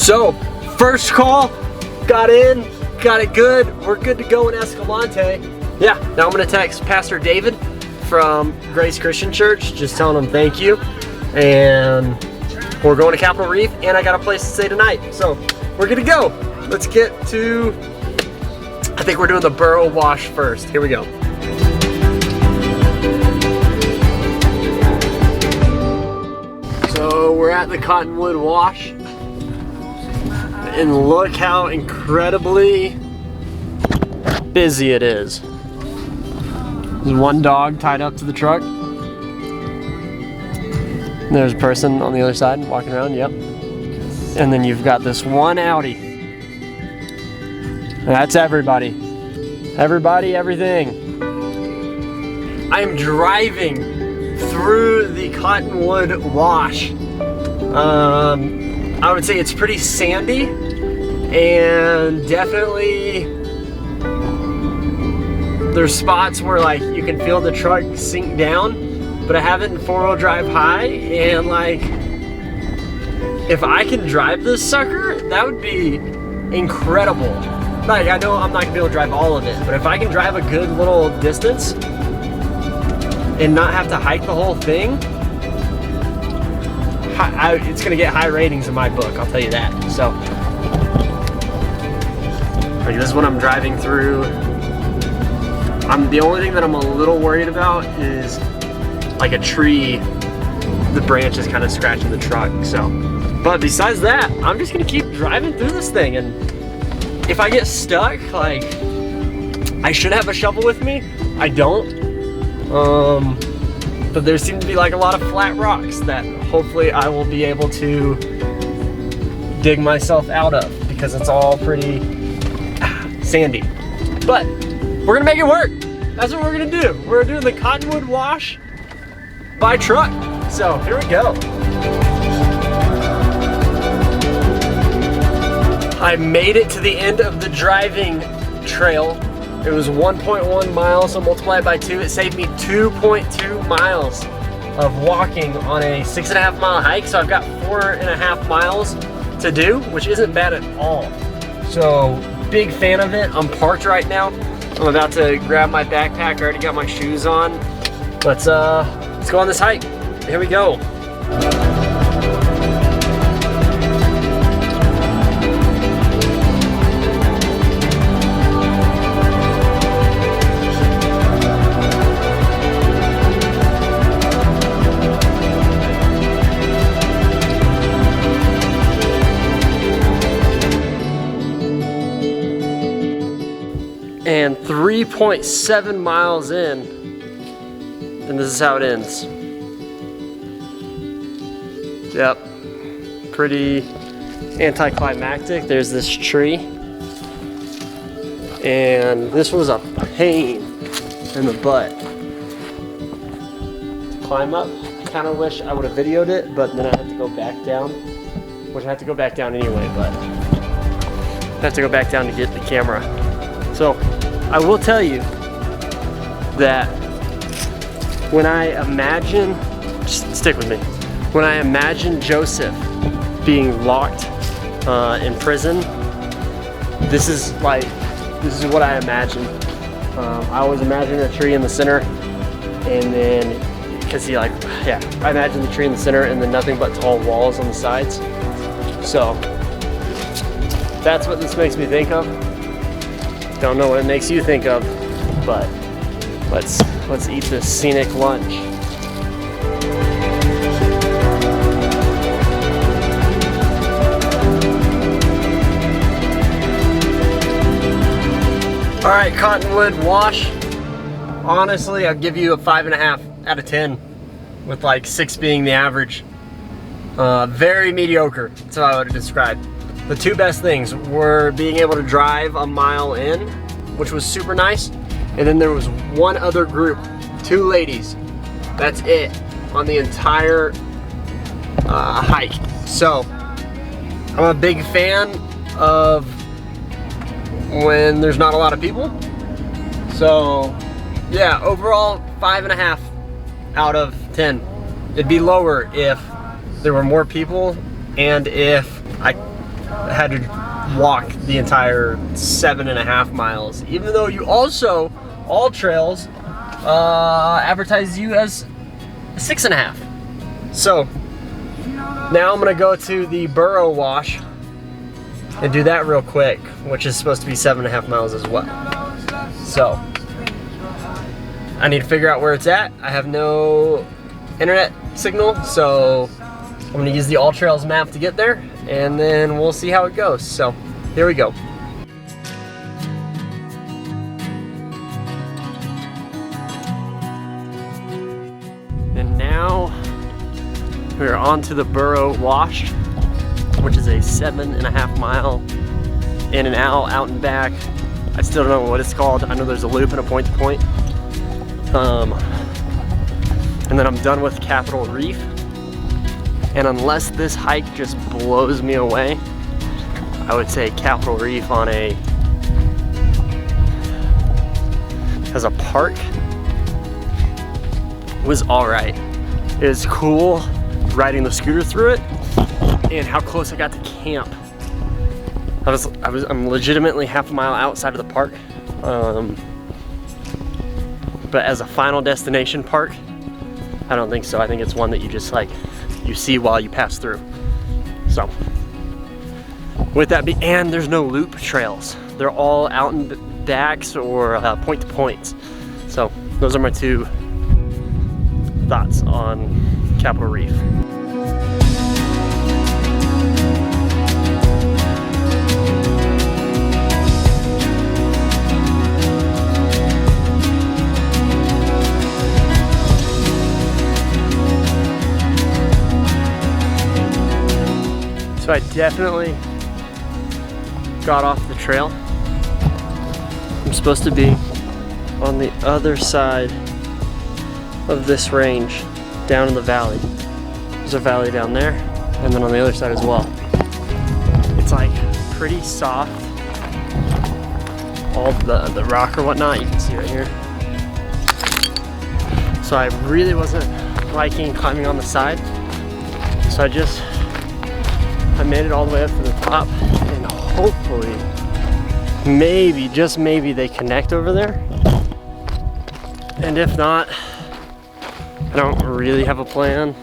So, first call, got in, got it good. We're good to go in Escalante. Yeah, now I'm gonna text Pastor David from Grace Christian Church, just telling him thank you. And we're going to Capitol Reef, and I got a place to stay tonight. So, we're good to go. Let's get to, I think we're doing the burrow wash first. Here we go. So we're at the Cottonwood Wash, and look how incredibly busy it is. There's one dog tied up to the truck. And there's a person on the other side walking around, yep. And then you've got this one Audi. And that's everybody. Everybody, everything. I am driving through the Cottonwood Wash. I would say it's pretty sandy, and definitely there's spots where like you can feel the truck sink down, but I have it in 4-wheel drive high, and like if I can drive this sucker, that would be incredible. Like, I know I'm not gonna be able to drive all of it, but if I can drive a good little distance and not have to hike the whole thing, it's gonna get high ratings in my book, I'll tell you that. So, like, this is what I'm driving through. The only thing that I'm a little worried about is like a tree, the branch is kind of scratching the truck, so. But besides that, I'm just gonna keep driving through this thing, and if I get stuck, like, I should have a shovel with me. I don't. But there seem to be like a lot of flat rocks that hopefully I will be able to dig myself out of, because it's all pretty sandy. But we're gonna make it work. That's what we're gonna do. We're doing the Cottonwood Wash by truck. So here we go. I made it to the end of the driving trail. It was 1.1 miles, so multiply it by 2. It saved me 2.2 miles of walking on a 6.5 mile hike. So I've got 4.5 miles to do, which isn't bad at all. So big fan of it. I'm parked right now. I'm about to grab my backpack. I already got my shoes on. Let's go on this hike. Here we go. And 3.7 miles in, and this is how it ends. Yep, pretty anticlimactic. There's this tree, and this was a pain in the butt to climb up. I kind of wish I would have videoed it, but then I had to go back down, which I had to go back down anyway, but I have to go back down to get the camera. So I will tell you that when I imagine, just stick with me, when I imagine Joseph being locked in prison, this is what I imagine. I always imagine a tree in the center, and then, because I imagine the tree in the center and then nothing but tall walls on the sides. So that's what this makes me think of. Don't know what it makes you think of, but let's eat this scenic lunch. All right, Cottonwood Wash. Honestly, I'd give you a 5.5 out of 10, with like 6 being the average. Very mediocre, that's how I would describe. The two best things were being able to drive a mile in, which was super nice, and then there was one other group, 2 ladies. That's it on the entire hike. So I'm a big fan of when there's not a lot of people. So yeah, overall 5.5 out of 10. It'd be lower if there were more people, and if I had to walk the entire 7.5 miles, even though you also, All Trails advertises you as 6.5. So now I'm gonna go to the Burrow Wash and do that real quick, which is supposed to be 7.5 miles as well. So I need to figure out where it's at. I have no internet signal, so I'm gonna use the All Trails map to get there, and then we'll see how it goes. So here we go. And now we're on to the Burrow Wash, which is a 7.5 mile in and out and back. I still don't know what it's called. I know there's a loop and a point to point. And then I'm done with Capitol Reef. And unless this hike just blows me away, I would say Capitol Reef as a park was all right. It was cool riding the scooter through it, and how close I got to camp. I'm legitimately half a mile outside of the park. But as a final destination park, I don't think so. I think it's one that you just you see while you pass through. So with that and there's no loop trails. They're all out and backs or point to points. So those are my two thoughts on Capitol Reef. So I definitely got off the trail. I'm supposed to be on the other side of this range, down in the valley. There's a valley down there, and then on the other side as well. It's like pretty soft. All the rock or whatnot, you can see right here. So I really wasn't liking climbing on the side. So I made it all the way up to the top, and hopefully, maybe, just maybe, they connect over there. And if not, I don't really have a plan.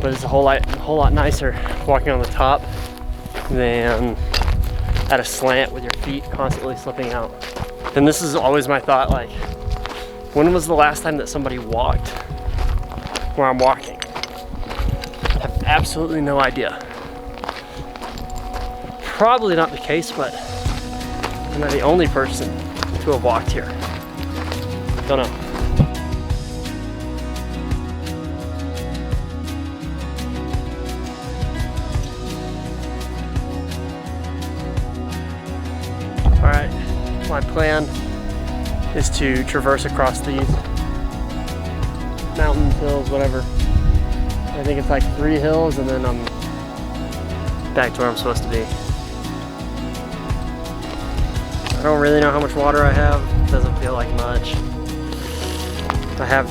But it's a whole lot nicer walking on the top than at a slant with your feet constantly slipping out. And this is always my thought, like, when was the last time that somebody walked where I'm walking? I have absolutely no idea. Probably not the case, but I'm not the only person to have walked here. Don't know. All right, my plan is to traverse across these mountains, hills, whatever. I think it's like 3 hills, and then I'm back to where I'm supposed to be. I don't really know how much water I have. Doesn't feel like much. I have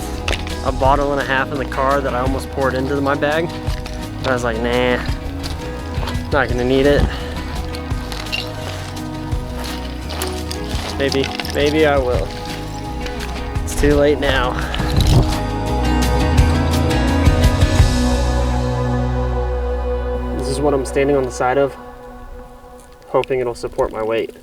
a bottle and a half in the car that I almost poured into my bag. And I was like, nah, not gonna need it. Maybe I will. It's too late now. This is what I'm standing on the side of, hoping it'll support my weight.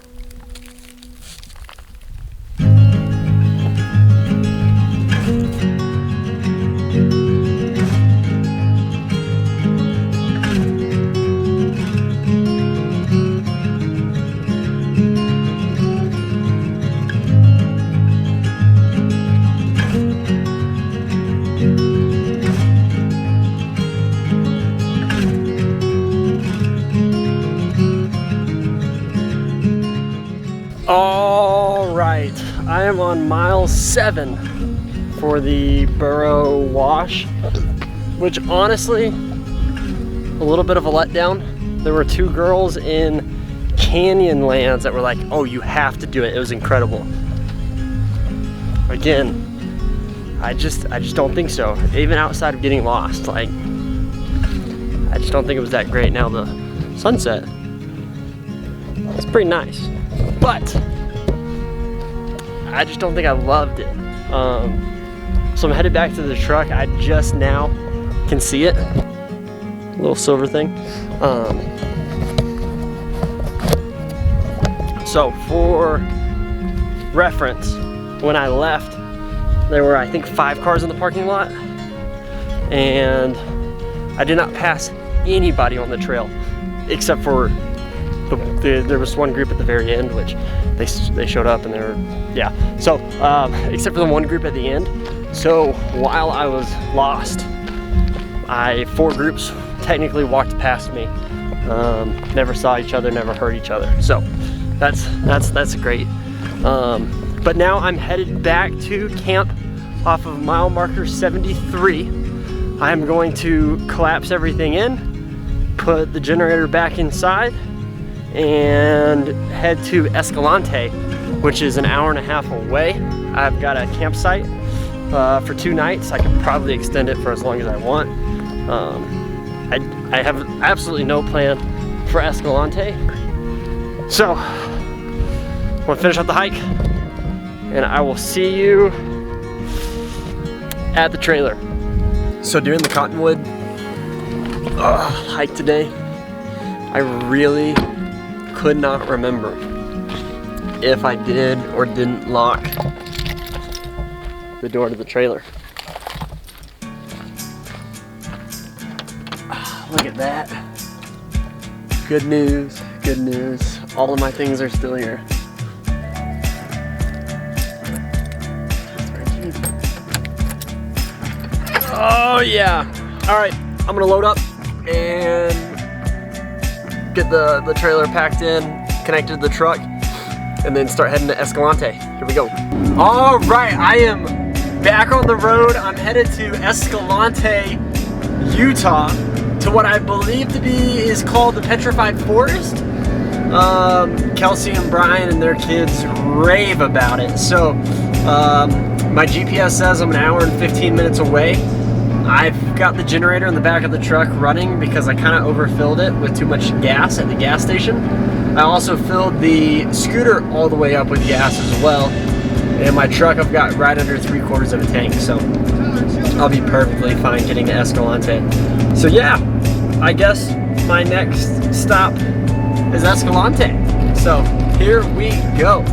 All right, I am on mile 7 for the Burrow Wash, which honestly, a little bit of a letdown. There were 2 girls in Canyonlands that were like, oh, you have to do it. It was incredible. Again, I just don't think so. Even outside of getting lost, like, I just don't think it was that great. Now the sunset, it's pretty nice, but I just don't think I loved it. So I'm headed back to the truck. I just now can see it, little silver thing. So for reference, when I left, there were, I think, 5 cars in the parking lot, and I did not pass anybody on the trail except for there was one group at the very end, which they showed up and they were, yeah. So except for the one group at the end. So while I was lost, 4 groups technically walked past me. Never saw each other, never heard each other. So that's great. But now I'm headed back to camp off of mile marker 73. I'm going to collapse everything in, put the generator back inside, and head to Escalante, which is an hour-and-a-half away. I've got a campsite for 2 nights. I could probably extend it for as long as I want. I have absolutely no plan for Escalante. So, I'm gonna finish up the hike, and I will see you at the trailer. So during the Cottonwood hike today, I really could not remember if I did or didn't lock the door to the trailer. Look at that. Good news, good news. All of my things are still here. Oh yeah. All right, I'm gonna load up and get the trailer packed in, connected to the truck, and then start heading to Escalante. Here we go. All right, I am back on the road. I'm headed to Escalante, Utah, to what I believe to be is called the Petrified Forest. Kelsey and Brian and their kids rave about it. So my GPS says I'm an hour and 15 minutes away. I've got the generator in the back of the truck running because I kind of overfilled it with too much gas at the gas station. I also filled the scooter all the way up with gas as well. And my truck I've got right under 3/4 of a tank, so I'll be perfectly fine getting to Escalante. So yeah, I guess my next stop is Escalante. So here we go.